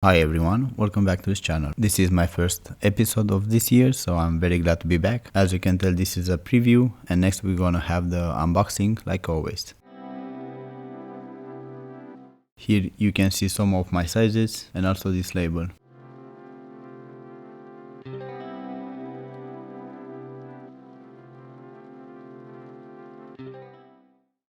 Hi everyone, welcome back to this channel. This is my first episode of this year, so I'm very glad to be back. As you can tell, this is a preview, and next we're gonna have the unboxing like always. Here you can see some of my sizes and also this label.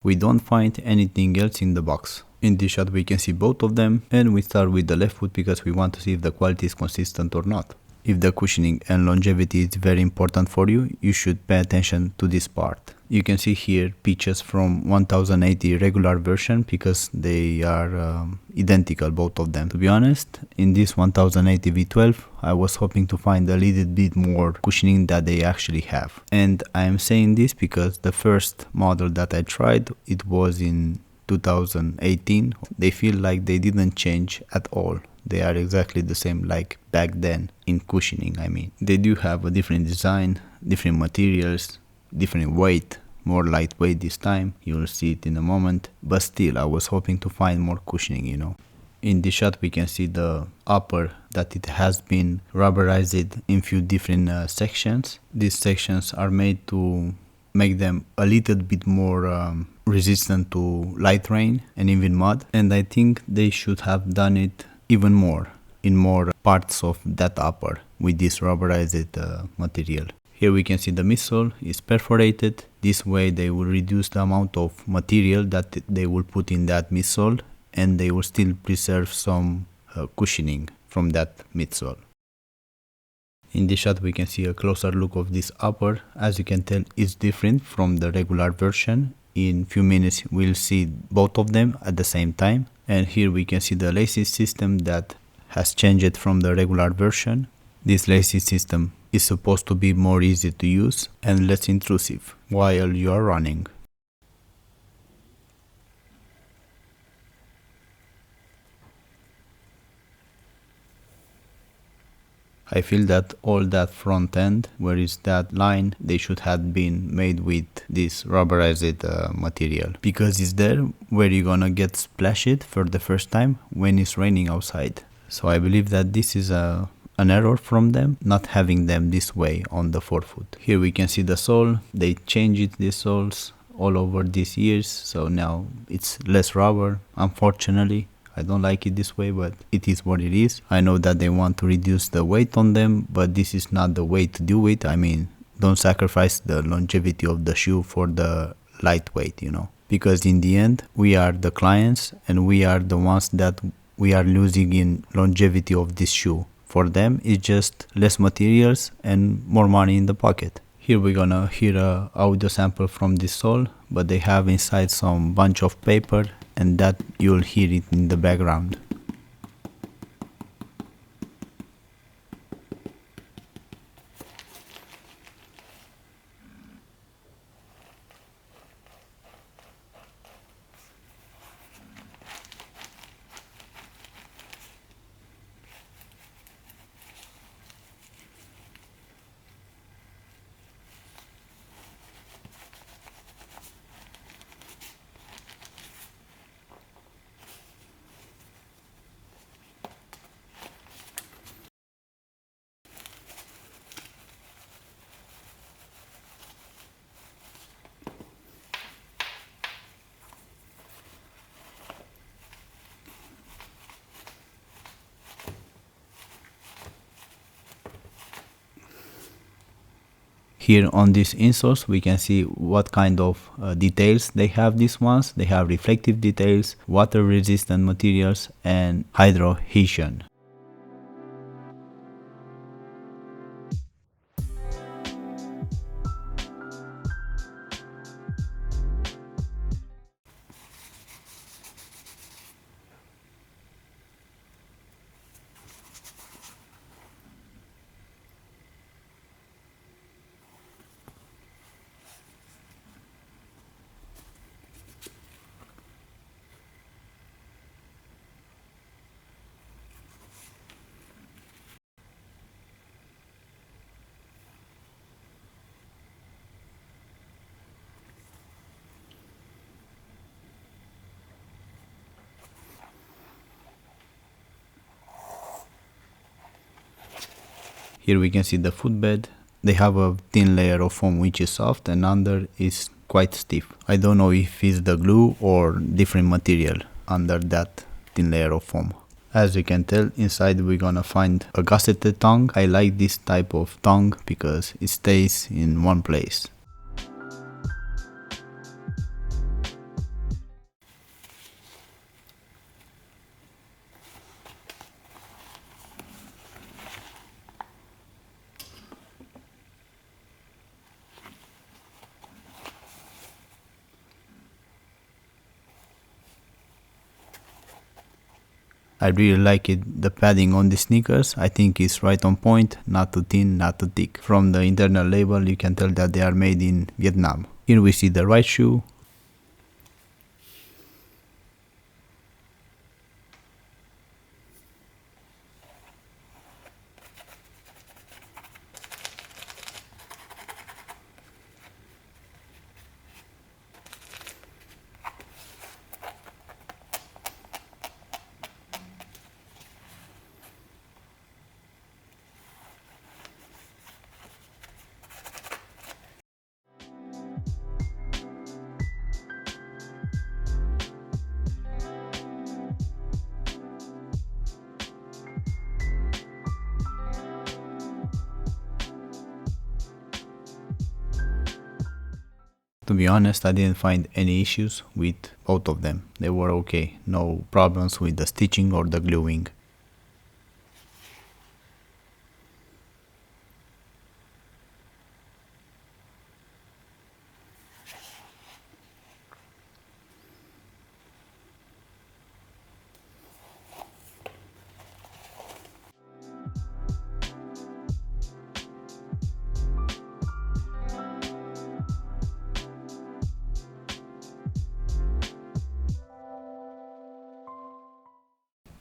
We don't find anything else in the box. In this shot we can see both of them, and we start with the left foot because we want to see if the quality is consistent or not. If the cushioning and longevity is very important for you, you should pay attention to this part. You can see here pictures from 1080 regular version because they are identical, both of them. To be honest, in this 1080 V12 I was hoping to find a little bit more cushioning that they actually have. And I am saying this because the first model that I tried, it was in 2018. They feel like they didn't change at all. They are exactly the same like back then in cushioning. I mean, they do have a different design, different materials, different weight, more lightweight this time. You will see it in a moment, but still I was hoping to find more cushioning, you know. In this shot we can see the upper that it has been rubberized in few different sections. These sections are made to make them a little bit more resistant to light rain and even mud, and I think they should have done it even more in more parts of that upper with this rubberized material. Here we can see the midsole is perforated. This way they will reduce the amount of material that they will put in that midsole, and they will still preserve some cushioning from that midsole. In this shot we can see a closer look of this upper. As you can tell, it's different from the regular version. In few minutes we'll see both of them at the same time. And here we can see the laces system that has changed from the regular version. This laces system is supposed to be more easy to use and less intrusive while you are running. I feel that all that front end, where is that line, they should have been made with this rubberized material, because it's there where you're gonna get splashed for the first time when it's raining outside. So I believe that this is an error from them, not having them this way on the forefoot. Here we can see the sole. They changed the soles all over these years, so now it's less rubber, unfortunately. I don't like it this way, but it is what it is. I know that they want to reduce the weight on them, but this is not the way to do it. I mean, don't sacrifice the longevity of the shoe for the lightweight, you know. Because in the end, we are the clients and we are the ones that we are losing in longevity of this shoe. For them, it's just less materials and more money in the pocket. Here we're gonna hear a audio sample from this sole, but they have inside some bunch of paper, and that you'll hear it in the background. Here on these insoles we can see what kind of details they have. These ones, they have reflective details, water resistant materials, and hydroadhesion. Here we can see the footbed. They have a thin layer of foam which is soft and under is quite stiff. I don't know if it's the glue or different material under that thin layer of foam. As you can tell, inside we're gonna find a gusseted tongue. I like this type of tongue because it stays in one place. I really like it. The padding on the sneakers, I think is right on point, not too thin, not too thick. From the internal label you can tell that they are made in Vietnam. Here we see the right shoe. To be honest, I didn't find any issues with both of them. They were okay. No problems with the stitching or the gluing.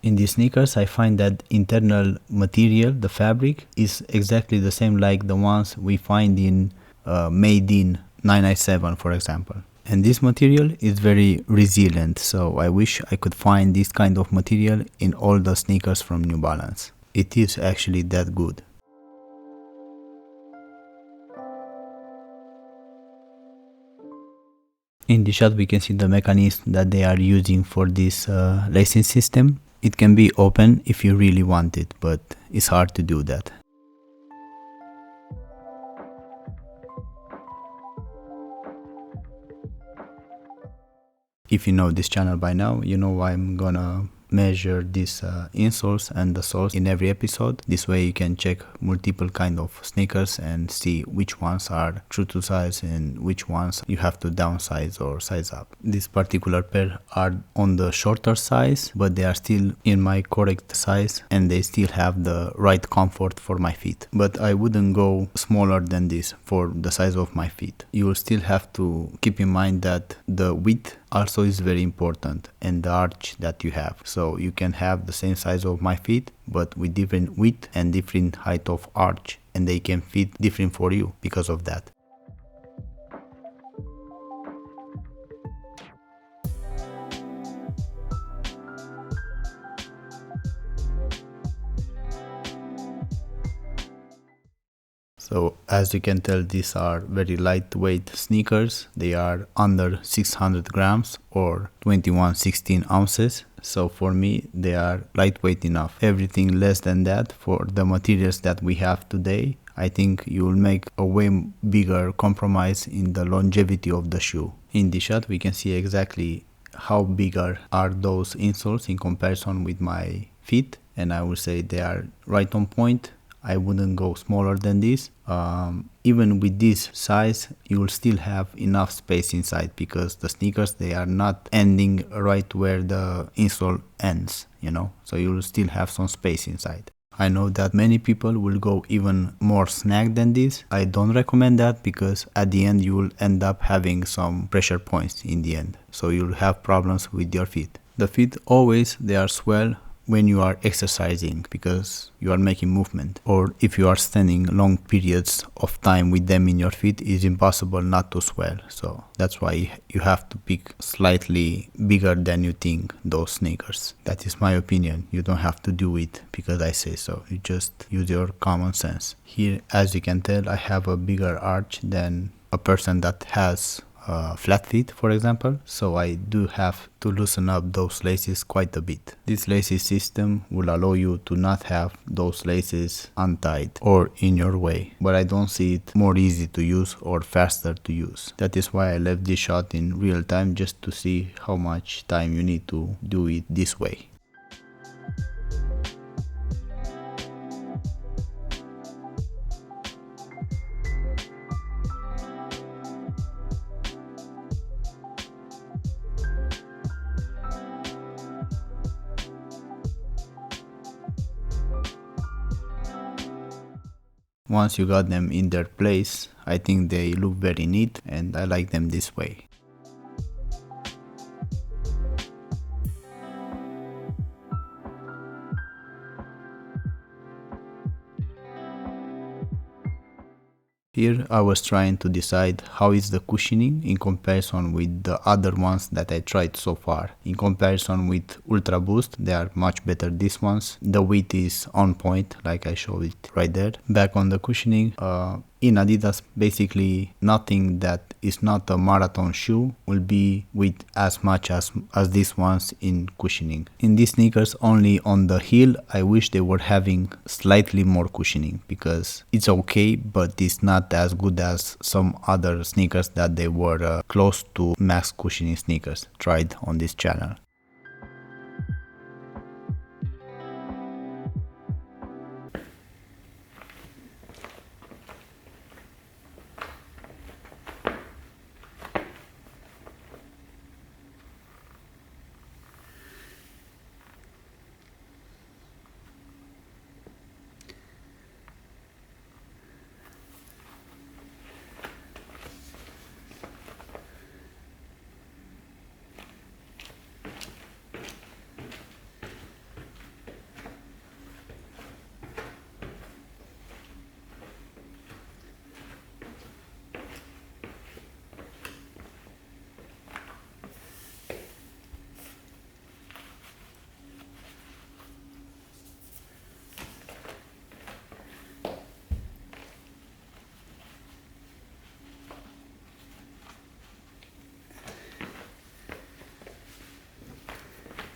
In these sneakers, I find that internal material, the fabric, is exactly the same like the ones we find in Made in 997, for example. And this material is very resilient, so I wish I could find this kind of material in all the sneakers from New Balance. It is actually that good. In the shot we can see the mechanism that they are using for this lacing system. It can be open if you really want it, but it's hard to do that. If you know this channel by now, you know I'm gonna measure these insoles and the soles in every episode. This way you can check multiple kind of sneakers and see which ones are true to size and which ones you have to downsize or size up. This particular pair are on the shorter size, but they are still in my correct size and they still have the right comfort for my feet. But I wouldn't go smaller than this for the size of my feet. You will still have to keep in mind that the width also is very important and the arch that you have. So you can have the same size of my feet but with different width and different height of arch, and they can fit different for you because of that. So as you can tell, these are very lightweight sneakers. They are under 600 grams or 21-16 ounces. So for me, they are lightweight enough. Everything less than that, for the materials that we have today, I think you will make a way bigger compromise in the longevity of the shoe. In this shot, we can see exactly how bigger are those insoles in comparison with my feet. And I would say they are right on point. I wouldn't go smaller than this. Even with this size, you will still have enough space inside because the sneakers, they are not ending right where the insole ends, you know, so you will still have some space inside. I know that many people will go even more snag than this. I don't recommend that because at the end you will end up having some pressure points in the end, so you'll have problems with your feet. The feet always, they are swell when you are exercising because you are making movement, or if you are standing long periods of time with them in your feet, it's impossible not to swell. So that's why you have to pick slightly bigger than you think those sneakers. That is my opinion. You don't have to do it because I say so. You just use your common sense. Here, as you can tell, I have a bigger arch than a person that has flat feet, for example, so I do have to loosen up those laces quite a bit. This laces system will allow you to not have those laces untied or in your way, but I don't see it more easy to use or faster to use. That is why I left this shot in real time, just to see how much time you need to do it this way. Once you got them in their place, I think they look very neat and I like them this way. Here I was trying to decide how is the cushioning in comparison with the other ones that I tried so far. In comparison with Ultra Boost, they are much better, these ones. The width is on point, like I showed it right there. Back on the cushioning, in Adidas, basically nothing that is not a marathon shoe will be with as much as these ones in cushioning. In these sneakers, only on the heel, I wish they were having slightly more cushioning, because it's okay, but it's not as good as some other sneakers that they were close to max cushioning sneakers tried on this channel.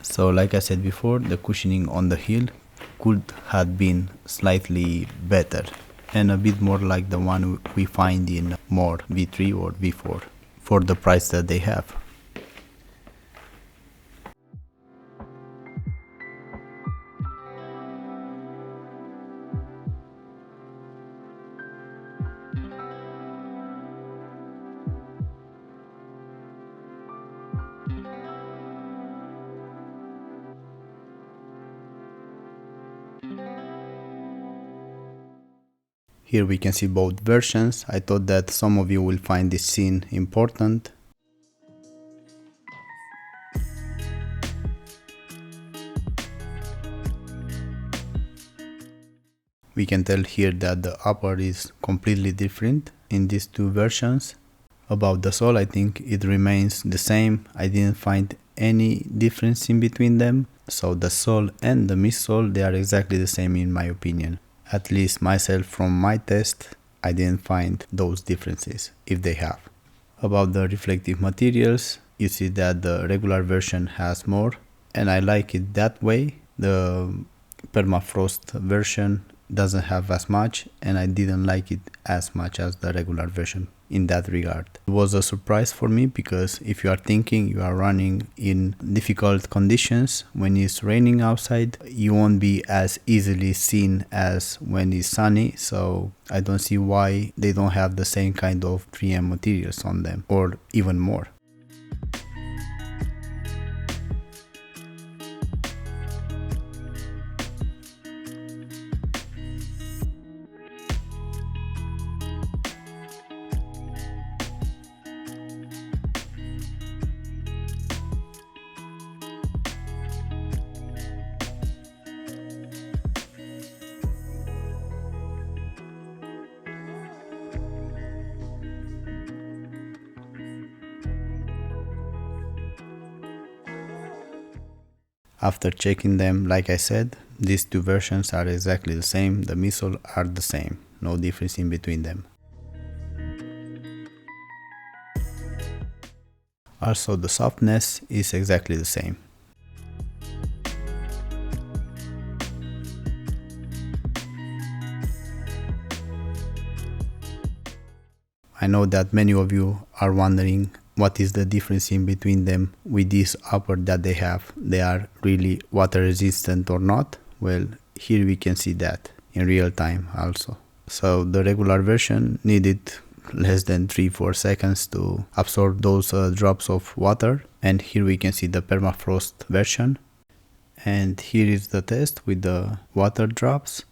So like I said before, the cushioning on the heel could have been slightly better and a bit more like the one we find in more V3 or V4 for the price that they have. Here we can see both versions. I thought that some of you will find this scene important. We can tell here that the upper is completely different in these two versions. About the sole, I think it remains the same. I didn't find any difference in between them. So the sole and the midsole, they are exactly the same in my opinion. At least myself, from my test, I didn't find those differences, if they have. About the reflective materials, you see that the regular version has more, and I like it that way. The Permafrost version doesn't have as much, and I didn't like it as much as the regular version in that regard. It was a surprise for me, because if you are thinking you are running in difficult conditions when it's raining outside, you won't be as easily seen as when it's sunny, so I don't see why they don't have the same kind of 3M materials on them, or even more. After checking them, like I said, these two versions are exactly the same, the midsole are the same, no difference in between them. Also the softness is exactly the same. I know that many of you are wondering what is the difference in between them with this upper that they have. They are really water resistant or not? Well, here we can see that in real time also. So the regular version needed less than 3-4 seconds to absorb those drops of water, and here we can see the permafrost version. And here is the test with the water drops.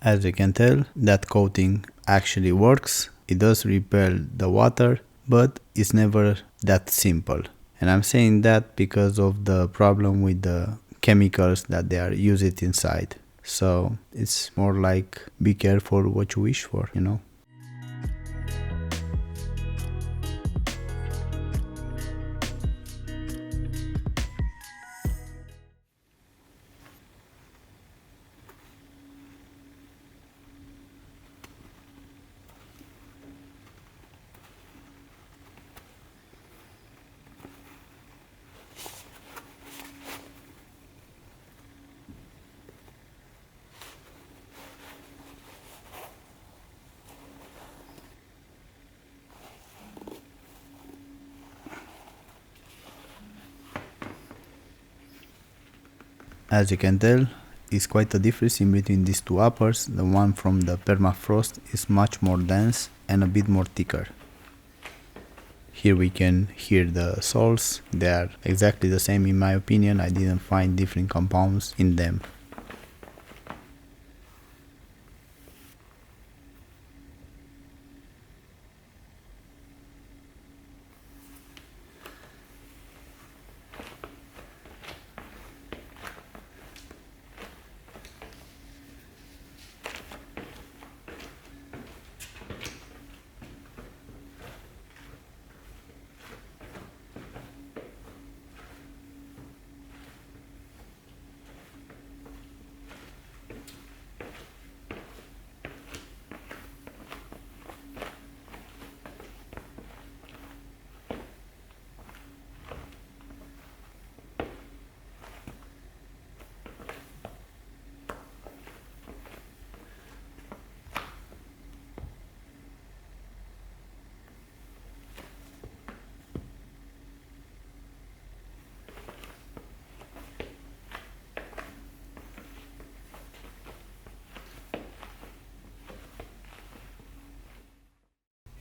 As you can tell, that coating actually works. It does repel the water, but it's never that simple. And I'm saying that because of the problem with the chemicals that they are used inside. So it's more like be careful what you wish for, you know. As you can tell, it's quite a difference in between these two uppers. The one from the Permafrost is much more dense and a bit more thicker. Here we can hear the soles. They are exactly the same in my opinion. I didn't find different compounds in them.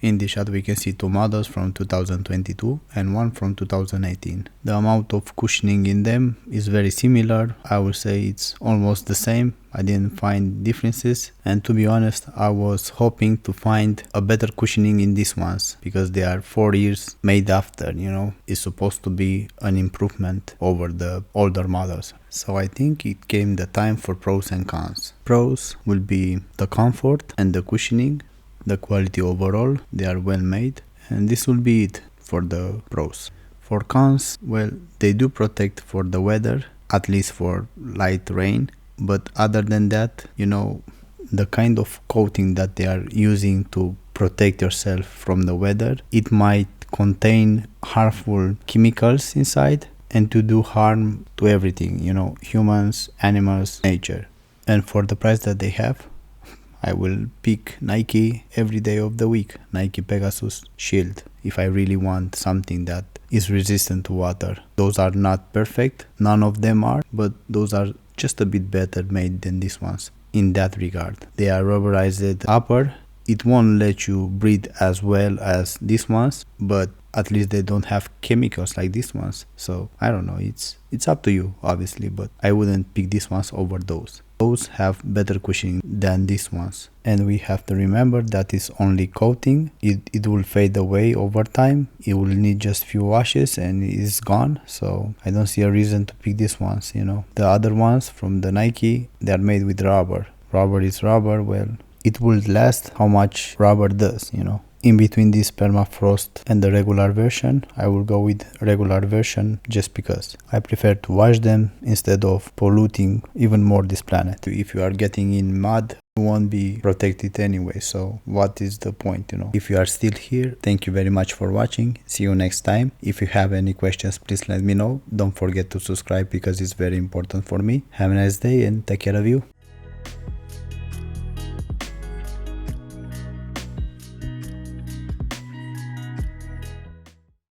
In this shot we can see two models from 2022 and one from 2018. The amount of cushioning in them is very similar. I would say it's almost the same. I didn't find differences, and to be honest I was hoping to find a better cushioning in these ones because they are 4 years made after, you know. It's supposed to be an improvement over the older models. So I think it came the time for pros and cons. Pros will be the comfort and the cushioning. The quality overall, they are well made, and this will be it for the pros. For cons, well, they do protect for the weather, at least for light rain, but other than that, you know, the kind of coating that they are using to protect yourself from the weather, it might contain harmful chemicals inside and to do harm to everything, you know, humans, animals, nature. And for the price that they have, I will pick Nike every day of the week, Nike Pegasus Shield, if I really want something that is resistant to water. Those are not perfect, none of them are, but those are just a bit better made than these ones in that regard. They are rubberized upper. It won't let you breathe as well as these ones, but at least they don't have chemicals like these ones. So I don't know, it's up to you obviously, but I wouldn't pick these ones over those. Those have better cushioning than these ones. And we have to remember that it's only coating. It will fade away over time. It will need just few washes and it's gone. So I don't see a reason to pick these ones, you know. The other ones from the Nike, they are made with rubber. Rubber is rubber. Well, it will last how much rubber does, you know. In between this Permafrost and the regular version, I will go with regular version just because I prefer to wash them instead of polluting even more this planet. If you are getting in mud, you won't be protected anyway, so what is the point, you know? If you are still here, thank you very much for watching. See you next time. If you have any questions, please let me know. Don't forget to subscribe because it's very important for me. Have a nice day and take care of you.